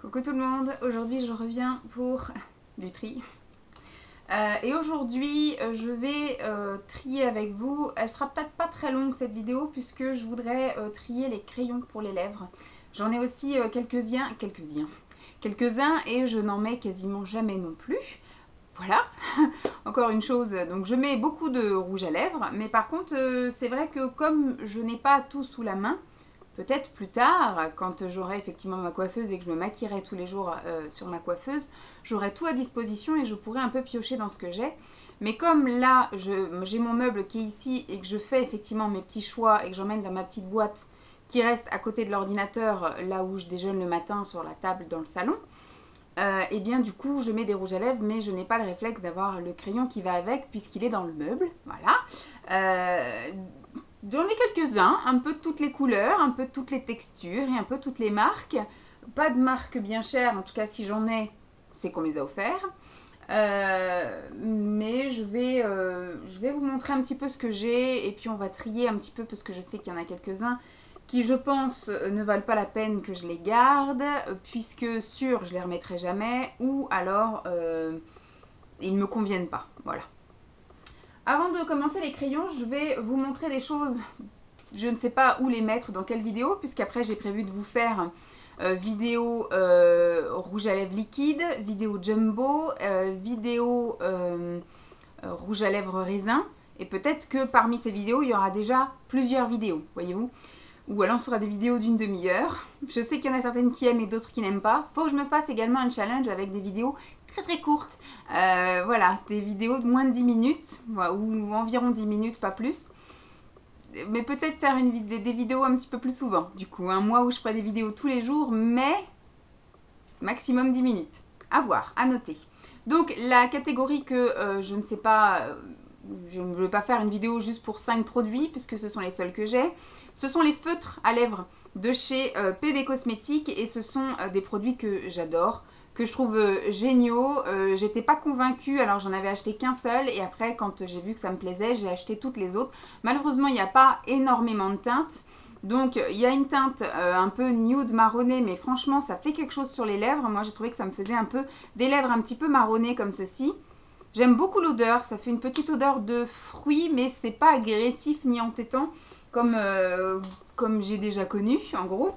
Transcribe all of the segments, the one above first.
Coucou tout le monde, aujourd'hui je reviens pour du tri. Et aujourd'hui je vais trier avec vous. Elle sera peut-être pas très longue cette vidéo puisque je voudrais trier les crayons pour les lèvres. J'en ai aussi quelques-uns et je n'en mets quasiment jamais non plus. Voilà, encore une chose, donc je mets beaucoup de rouge à lèvres, mais par contre c'est vrai que comme je n'ai pas tout sous la main, peut-être plus tard, quand j'aurai effectivement ma coiffeuse et que je me maquillerai tous les jours sur ma coiffeuse, j'aurai tout à disposition et je pourrai un peu piocher dans ce que j'ai. Mais comme là, j'ai mon meuble qui est ici et que je fais effectivement mes petits choix et que j'emmène dans ma petite boîte qui reste à côté de l'ordinateur, là où je déjeune le matin sur la table dans le salon, et bien du coup je mets des rouges à lèvres, mais je n'ai pas le réflexe d'avoir le crayon qui va avec puisqu'il est dans le meuble. Voilà. J'en ai quelques-uns, un peu de toutes les couleurs, un peu de toutes les textures et un peu toutes les marques. Pas de marque bien chère, en tout cas si j'en ai, c'est qu'on les a offerts. Mais je vais vous montrer un petit peu ce que j'ai et puis on va trier un petit peu parce que je sais qu'il y en a quelques-uns qui je pense ne valent pas la peine que je les garde puisque sûr je les remettrai jamais ou alors ils ne me conviennent pas. Voilà. Avant de commencer les crayons, je vais vous montrer des choses. Je ne sais pas où les mettre, dans quelle vidéo, puisqu'après j'ai prévu de vous faire vidéo rouge à lèvres liquide, vidéo jumbo, vidéo rouge à lèvres raisin. Et peut-être que parmi ces vidéos, il y aura déjà plusieurs vidéos, voyez-vous. Ou alors ce sera des vidéos d'une demi-heure. Je sais qu'il y en a certaines qui aiment et d'autres qui n'aiment pas. Faut que je me fasse également un challenge avec des vidéos très courtes. Voilà, des vidéos de moins de 10 minutes, ou environ 10 minutes, pas plus. Mais peut-être faire des vidéos un petit peu plus souvent, du coup. Un mois où je ferai des vidéos tous les jours, mais maximum 10 minutes. À voir, à noter. Donc la catégorie que je ne sais pas... je ne veux pas faire une vidéo juste pour 5 produits, puisque ce sont les seuls que j'ai. Ce sont les feutres à lèvres de chez PB Cosmétiques et ce sont des produits que j'adore, que je trouve géniaux. J'étais pas convaincue, alors j'en avais acheté qu'un seul et après quand j'ai vu que ça me plaisait, j'ai acheté toutes les autres. Malheureusement, il n'y a pas énormément de teintes. Donc il y a une teinte un peu nude marronné, mais franchement ça fait quelque chose sur les lèvres. Moi j'ai trouvé que ça me faisait un peu des lèvres un petit peu marronnées comme ceci. J'aime beaucoup l'odeur, ça fait une petite odeur de fruits, mais c'est pas agressif ni entêtant comme j'ai déjà connu, en gros.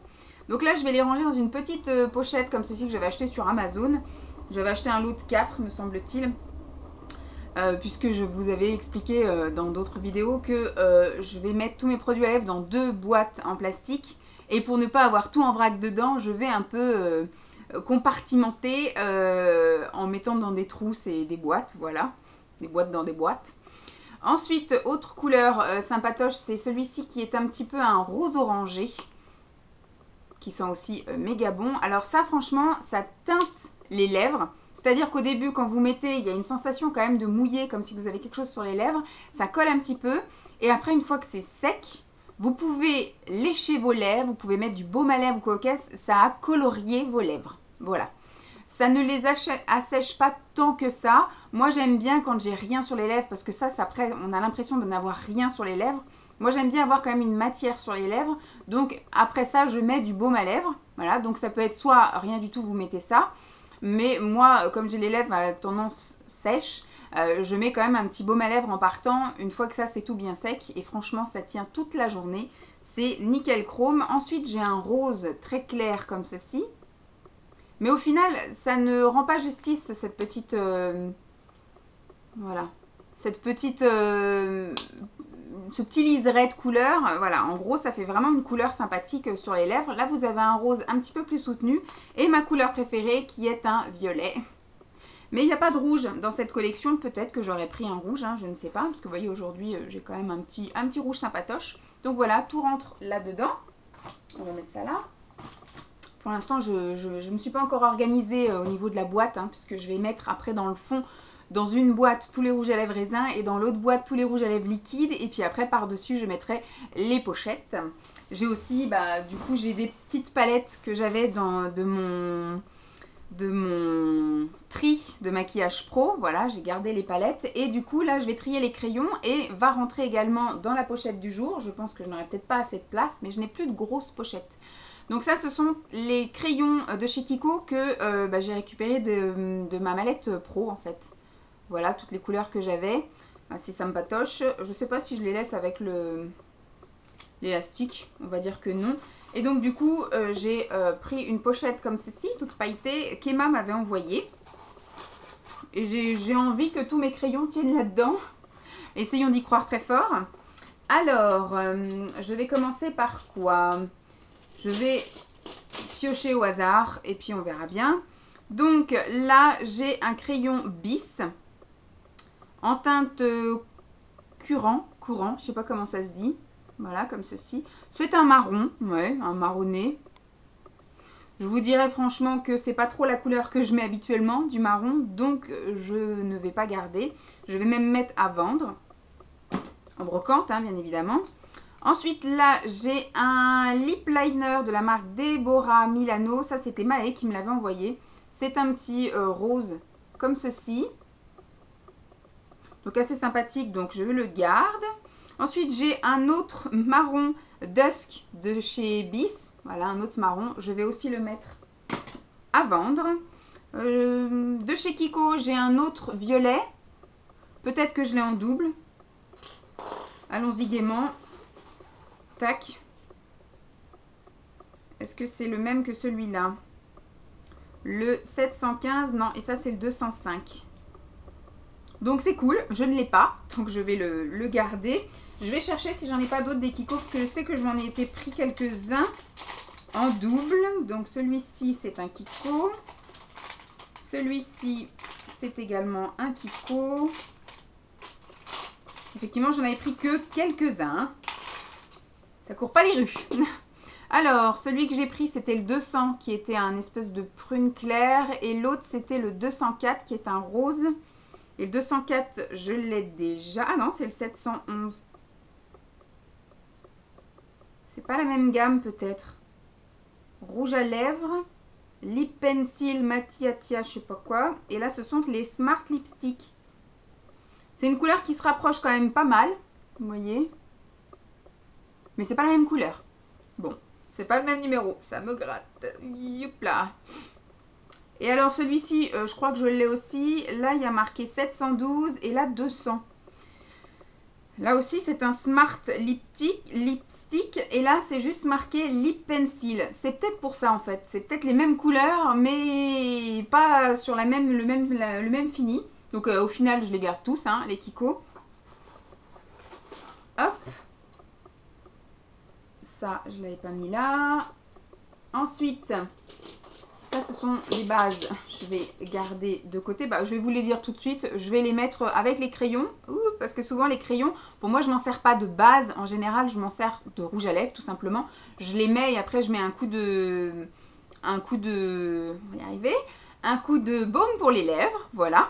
Donc là, je vais les ranger dans une petite pochette comme ceci que j'avais acheté sur Amazon. J'avais acheté un lot de 4, me semble-t-il, puisque je vous avais expliqué dans d'autres vidéos que je vais mettre tous mes produits à lèvres dans 2 boîtes en plastique. Et pour ne pas avoir tout en vrac dedans, je vais un peu... compartimenté en mettant dans des trousses et des boîtes, voilà, des boîtes dans des boîtes. Ensuite, autre couleur sympatoche, c'est celui-ci qui est un petit peu un rose orangé, qui sent aussi méga bon. Alors ça, franchement, ça teinte les lèvres. C'est-à-dire qu'au début, quand vous mettez, il y a une sensation quand même de mouiller, comme si vous avez quelque chose sur les lèvres. Ça colle un petit peu. Et après, une fois que c'est sec, vous pouvez lécher vos lèvres, vous pouvez mettre du baume à lèvres ou coquesse, ça a colorié vos lèvres. Voilà. Ça ne les assèche pas tant que ça. Moi, j'aime bien quand j'ai rien sur les lèvres parce que ça après, on a l'impression de n'avoir rien sur les lèvres. Moi, j'aime bien avoir quand même une matière sur les lèvres. Donc, après ça, je mets du baume à lèvres. Voilà, donc ça peut être soit rien du tout, vous mettez ça. Mais moi, comme j'ai les lèvres à tendance sèche, je mets quand même un petit baume à lèvres en partant. Une fois que ça, c'est tout bien sec. Et franchement, ça tient toute la journée. C'est nickel chrome. Ensuite, j'ai un rose très clair comme ceci. Mais au final, ça ne rend pas justice, cette petite... voilà. Cette petite... ce petit liseré de couleur. Voilà, en gros, ça fait vraiment une couleur sympathique sur les lèvres. Là, vous avez un rose un petit peu plus soutenu. Et ma couleur préférée, qui est un violet. Mais il n'y a pas de rouge dans cette collection. Peut-être que j'aurais pris un rouge, hein, je ne sais pas. Parce que vous voyez, aujourd'hui, j'ai quand même un petit rouge sympatoche. Donc voilà, tout rentre là-dedans. On va mettre ça là. Pour l'instant, je ne me suis pas encore organisée au niveau de la boîte, hein, puisque je vais mettre après dans le fond, dans une boîte, tous les rouges à lèvres raisins et dans l'autre boîte, tous les rouges à lèvres liquides. Et puis après, par-dessus, je mettrai les pochettes. J'ai aussi, du coup, j'ai des petites palettes que j'avais de mon tri de maquillage pro. Voilà, j'ai gardé les palettes. Et du coup, là, je vais trier les crayons et va rentrer également dans la pochette du jour. Je pense que je n'aurai peut-être pas assez de place, mais je n'ai plus de grosses pochettes. Donc ça, ce sont les crayons de chez Kiko que j'ai récupéré de ma mallette pro en fait. Voilà, toutes les couleurs que j'avais. Si ça me patoche, je sais pas si je les laisse avec l'élastique, on va dire que non. Et donc du coup, j'ai pris une pochette comme ceci, toute pailletée, qu'Emma m'avait envoyée. Et j'ai envie que tous mes crayons tiennent là-dedans. Essayons d'y croire très fort. Alors, je vais commencer par quoi? Je vais piocher au hasard et puis on verra bien. Donc là, j'ai un crayon bis en teinte courant, je sais pas comment ça se dit. Voilà, comme ceci. C'est un marron, ouais, un marronné. Je vous dirais franchement que c'est pas trop la couleur que je mets habituellement, du marron, donc je ne vais pas garder. Je vais même mettre à vendre, en brocante, hein, bien évidemment. Ensuite, là, j'ai un lip liner de la marque Deborah Milano. Ça, c'était Maë qui me l'avait envoyé. C'est un petit rose comme ceci. Donc, assez sympathique, donc je le garde. Ensuite, j'ai un autre marron Dusk de chez Bis. Voilà, un autre marron. Je vais aussi le mettre à vendre. De chez Kiko, j'ai un autre violet. Peut-être que je l'ai en double. Allons-y gaiement. Tac. Est-ce que c'est le même que celui-là? Le 715, non. Et ça, c'est le 205. Donc, c'est cool. Je ne l'ai pas. Donc, je vais le garder. Je vais chercher si j'en ai pas d'autres des Kiko. Parce que je sais que je m'en ai été pris quelques-uns en double. Donc, celui-ci, c'est un Kiko. Celui-ci, c'est également un Kiko. Effectivement, j'en avais pris que quelques-uns. Ça court pas les rues. Alors, celui que j'ai pris, c'était le 200 qui était un espèce de prune claire. Et l'autre, c'était le 204 qui est un rose. Et le 204, je l'ai déjà. Ah non, c'est le 711. C'est pas la même gamme peut-être. Rouge à lèvres. Lip Pencil Mattia, je sais pas quoi. Et là, ce sont les Smart Lipstick. C'est une couleur qui se rapproche quand même pas mal. Vous voyez. Mais c'est pas la même couleur. Bon, c'est pas le même numéro. Ça me gratte. Youpla. Et alors celui-ci, je crois que je l'ai aussi. Là, il y a marqué 712 et là 200. Là aussi, c'est un Smart Lipstick. Et là, c'est juste marqué Lip Pencil. C'est peut-être pour ça, en fait. C'est peut-être les mêmes couleurs, mais pas sur le même fini. Donc, au final, je les garde tous, hein, les Kiko. Hop. Ça, je ne l'avais pas mis là. Ensuite, ça, ce sont les bases. Je vais garder de côté. Bah, je vais vous les dire tout de suite. Je vais les mettre avec les crayons. Parce que souvent, les crayons, pour moi, je ne m'en sers pas de base. En général, je m'en sers de rouge à lèvres, tout simplement. Je les mets et après, je mets un coup de... on va y arriver. Un coup de baume pour les lèvres. Voilà.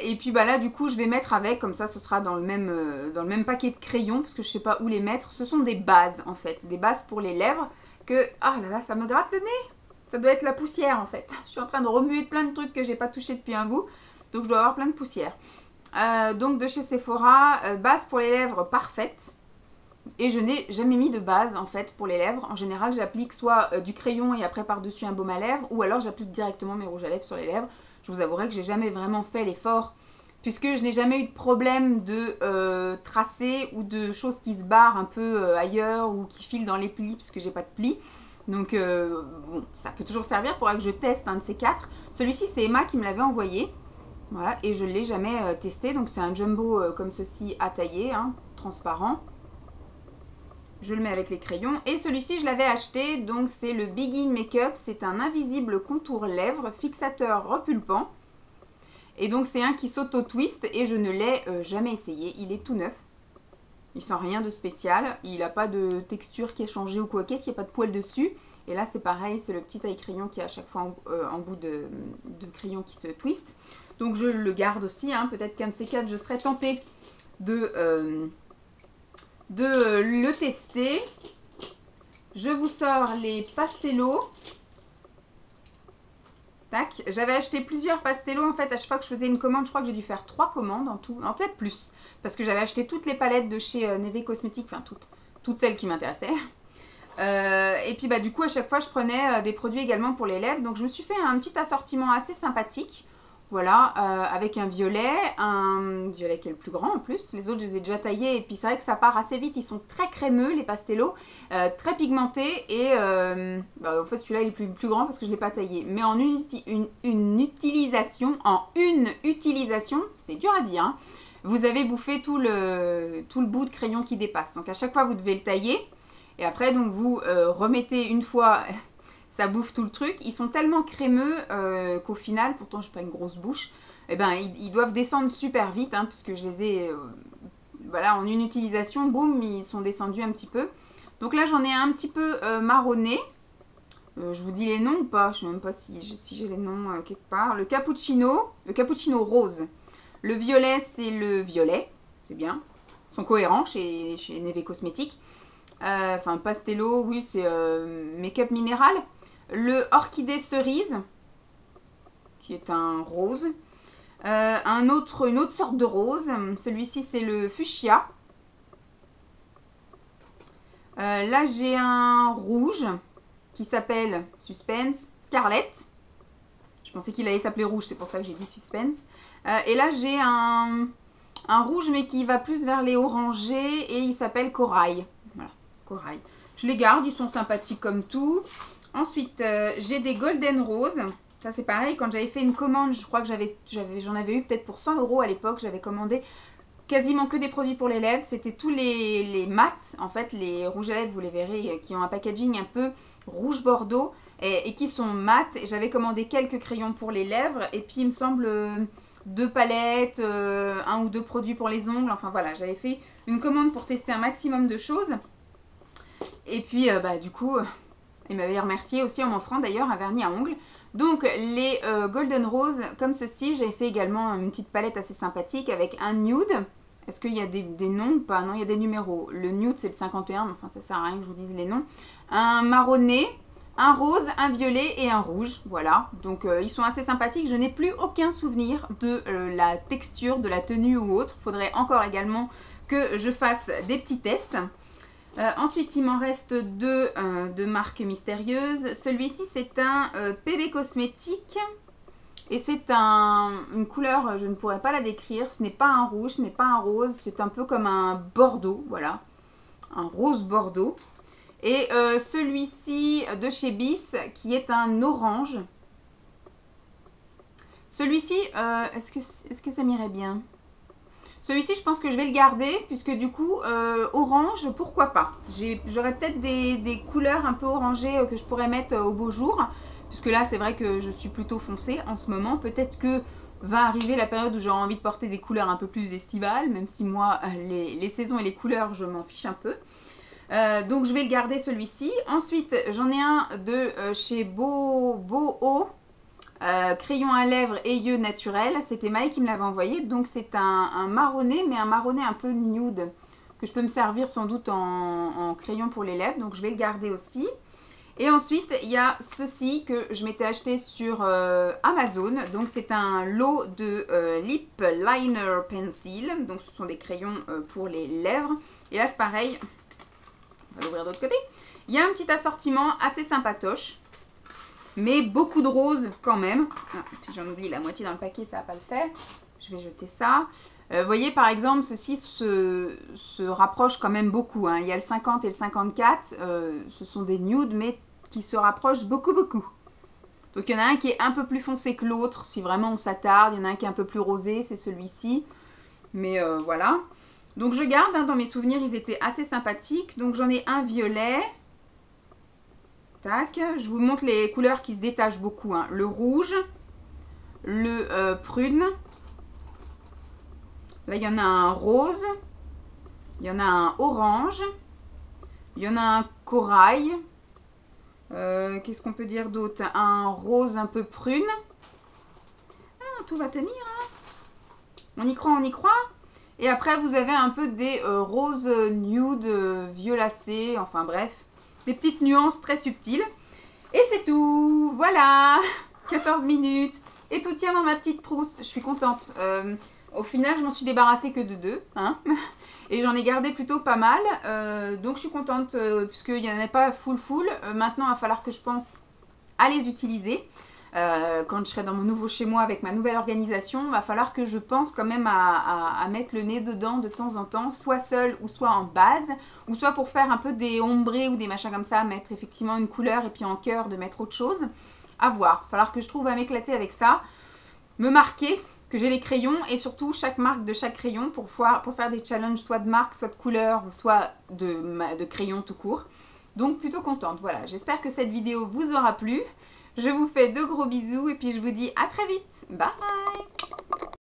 Et puis, bah là, du coup, je vais mettre avec. Comme ça, ce sera dans le même paquet de crayons. Parce que je ne sais pas où les mettre. Ce sont des bases, en fait. Des bases pour les lèvres. Que... ah là là, ça me gratte le nez. Ça doit être la poussière en fait. Je suis en train de remuer plein de trucs que j'ai pas touché depuis un bout. Donc je dois avoir plein de poussière. Donc de chez Sephora, base pour les lèvres parfaite. Et je n'ai jamais mis de base en fait pour les lèvres. En général j'applique soit du crayon et après par-dessus un baume à lèvres. Ou alors j'applique directement mes rouges à lèvres sur les lèvres. Je vous avouerai que j'ai jamais vraiment fait l'effort. Puisque je n'ai jamais eu de problème de tracé ou de choses qui se barrent un peu ailleurs. Ou qui filent dans les plis puisque j'ai pas de plis. Donc, bon, ça peut toujours servir. Il faudra que je teste un de ces quatre. Celui-ci, c'est Emma qui me l'avait envoyé. Voilà, et je ne l'ai jamais testé. Donc, c'est un jumbo comme ceci à tailler, hein, transparent. Je le mets avec les crayons. Et celui-ci, je l'avais acheté. Donc, c'est le Begin Makeup. C'est un invisible contour lèvres, fixateur repulpant. Et donc, c'est un qui s'auto-twist. Et je ne l'ai jamais essayé. Il est tout neuf. Il sent rien de spécial, il n'a pas de texture qui est changée ou quoi qu'est-ce, il n'y a pas de poils dessus. Et là c'est pareil, c'est le petit taille crayon qui est à chaque fois en bout de crayon qui se twist. Donc je le garde aussi, hein. Peut-être qu'un de ces quatre je serais tentée de le tester. Je vous sors les pastellos. Tac, j'avais acheté plusieurs pastellos en fait, à chaque fois que je faisais une commande, je crois que j'ai dû faire 3 commandes en tout, peut-être plus. Parce que j'avais acheté toutes les palettes de chez Neve Cosmetics, enfin toutes celles qui m'intéressaient. Et puis bah du coup à chaque fois je prenais des produits également pour les lèvres. Donc je me suis fait un petit assortiment assez sympathique. Voilà, avec un violet qui est le plus grand en plus. Les autres je les ai déjà taillés et puis c'est vrai que ça part assez vite. Ils sont très crémeux les pastellos, très pigmentés et bah, en fait celui-là il est plus grand parce que je ne l'ai pas taillé. Mais en une utilisation, c'est dur à dire, hein, vous avez bouffé tout le bout de crayon qui dépasse. Donc à chaque fois vous devez le tailler. Et après, donc, vous remettez une fois, ça bouffe tout le truc. Ils sont tellement crémeux qu'au final, pourtant je n'ai pas une grosse bouche, eh ben, ils doivent descendre super vite, hein, puisque je les ai, voilà, en une utilisation, boum, ils sont descendus un petit peu. Donc là, j'en ai un petit peu marronné. Je vous dis les noms ou pas? Je ne sais même pas si j'ai les noms quelque part. Le cappuccino rose. Le violet, c'est le violet, c'est bien. Ils sont cohérents chez Neve Cosmetics. Enfin pastello, oui, c'est make-up minéral. Le orchidée cerise, qui est un rose. Une autre sorte de rose. Celui-ci, c'est le fuchsia. Là, j'ai un rouge qui s'appelle Suspense Scarlet. Je pensais qu'il allait s'appeler rouge, c'est pour ça que j'ai dit Suspense. Et là, j'ai un rouge, mais qui va plus vers les orangés et il s'appelle Corail. Voilà. Corail. Je les garde, ils sont sympathiques comme tout. Ensuite, j'ai des Golden Rose. Ça, c'est pareil. Quand j'avais fait une commande, je crois que j'en avais eu peut-être pour 100 € à l'époque. J'avais commandé quasiment que des produits pour les lèvres. C'était tous les mats. En fait, les rouges à lèvres, vous les verrez, qui ont un packaging un peu rouge bordeaux et qui sont mat. J'avais commandé quelques crayons pour les lèvres. Et puis, il me semble, 2 palettes, 1 ou 2 produits pour les ongles. Enfin, voilà, j'avais fait une commande pour tester un maximum de choses. Et puis, bah, du coup, il m'avait remercié aussi en m'offrant d'ailleurs un vernis à ongles. Donc, les Golden Rose, comme ceci, j'ai fait également une petite palette assez sympathique avec un nude. Est-ce qu'il y a des noms ou pas? Non, il y a des numéros. Le nude, c'est le 51, mais enfin, ça sert à rien que je vous dise les noms. Un marronné, un rose, un violet et un rouge. Voilà, donc ils sont assez sympathiques. Je n'ai plus aucun souvenir de la texture, de la tenue ou autre. Il faudrait encore également que je fasse des petits tests. Ensuite, il m'en reste deux de marques mystérieuses. Celui-ci, c'est un PB Cosmétique. Et c'est une couleur, je ne pourrais pas la décrire. Ce n'est pas un rouge, ce n'est pas un rose. C'est un peu comme un bordeaux, voilà. Un rose bordeaux. Et celui-ci de chez Bis, qui est un orange. Celui-ci, est-ce que ça m'irait bien? Celui-ci, je pense que je vais le garder, puisque du coup, orange, pourquoi pas. J'aurais peut-être des couleurs un peu orangées que je pourrais mettre au beau jour, puisque là, c'est vrai que je suis plutôt foncée en ce moment. Peut-être que va arriver la période où j'aurai envie de porter des couleurs un peu plus estivales, même si moi, les saisons et les couleurs, je m'en fiche un peu. Donc, je vais le garder celui-ci. Ensuite, j'en ai un de chez Boho. Crayon à lèvres et yeux naturel, c'était Maï qui me l'avait envoyé, donc c'est un marronné, mais un marronné un peu nude, que je peux me servir sans doute en crayon pour les lèvres, donc je vais le garder aussi. Et ensuite, il y a ceci que je m'étais acheté sur Amazon, donc c'est un lot de Lip Liner Pencil, donc ce sont des crayons pour les lèvres, et là c'est pareil, on va l'ouvrir de l'autre côté, il y a un petit assortiment assez sympatoche. Mais beaucoup de roses quand même. Ah, si j'en oublie la moitié dans le paquet, ça va pas le faire. Je vais jeter ça. Vous voyez, par exemple, ceci se rapproche quand même beaucoup. Hein. Il y a le 50 et le 54. Ce sont des nudes, mais qui se rapprochent beaucoup. Donc, il y en a un qui est un peu plus foncé que l'autre. Si vraiment on s'attarde. Il y en a un qui est un peu plus rosé. C'est celui-ci. Mais voilà. Donc, je garde. Hein, dans mes souvenirs, ils étaient assez sympathiques. Donc, j'en ai un violet. Tac. Je vous montre les couleurs qui se détachent beaucoup. Hein. Le rouge, le prune. Là, il y en a un rose. Il y en a un orange. Il y en a un corail. Qu'est-ce qu'on peut dire d'autre? Un rose un peu prune. Ah, tout va tenir. Hein. On y croit, on y croit. Et après, vous avez un peu des roses nude violacées. Enfin bref. Des petites nuances très subtiles. Et c'est tout. Voilà. 14 minutes. Et tout tient dans ma petite trousse. Je suis contente. Au final, je m'en suis débarrassée que de 2, hein. Et j'en ai gardé plutôt pas mal. Donc je suis contente puisqu'il n'y en a pas full. Maintenant, il va falloir que je pense à les utiliser. Quand je serai dans mon nouveau chez moi avec ma nouvelle organisation, il va falloir que je pense quand même à mettre le nez dedans de temps en temps, soit seul ou soit en base, ou soit pour faire un peu des ombrés ou des machins comme ça, mettre effectivement une couleur et puis en cœur de mettre autre chose. À voir, il va falloir que je trouve à m'éclater avec ça, me marquer que j'ai les crayons et surtout chaque marque de chaque crayon pour faire des challenges soit de marque, soit de couleur, soit de crayon tout court. Donc plutôt contente, voilà, j'espère que cette vidéo vous aura plu. Je vous fais de gros bisous et puis je vous dis à très vite. Bye!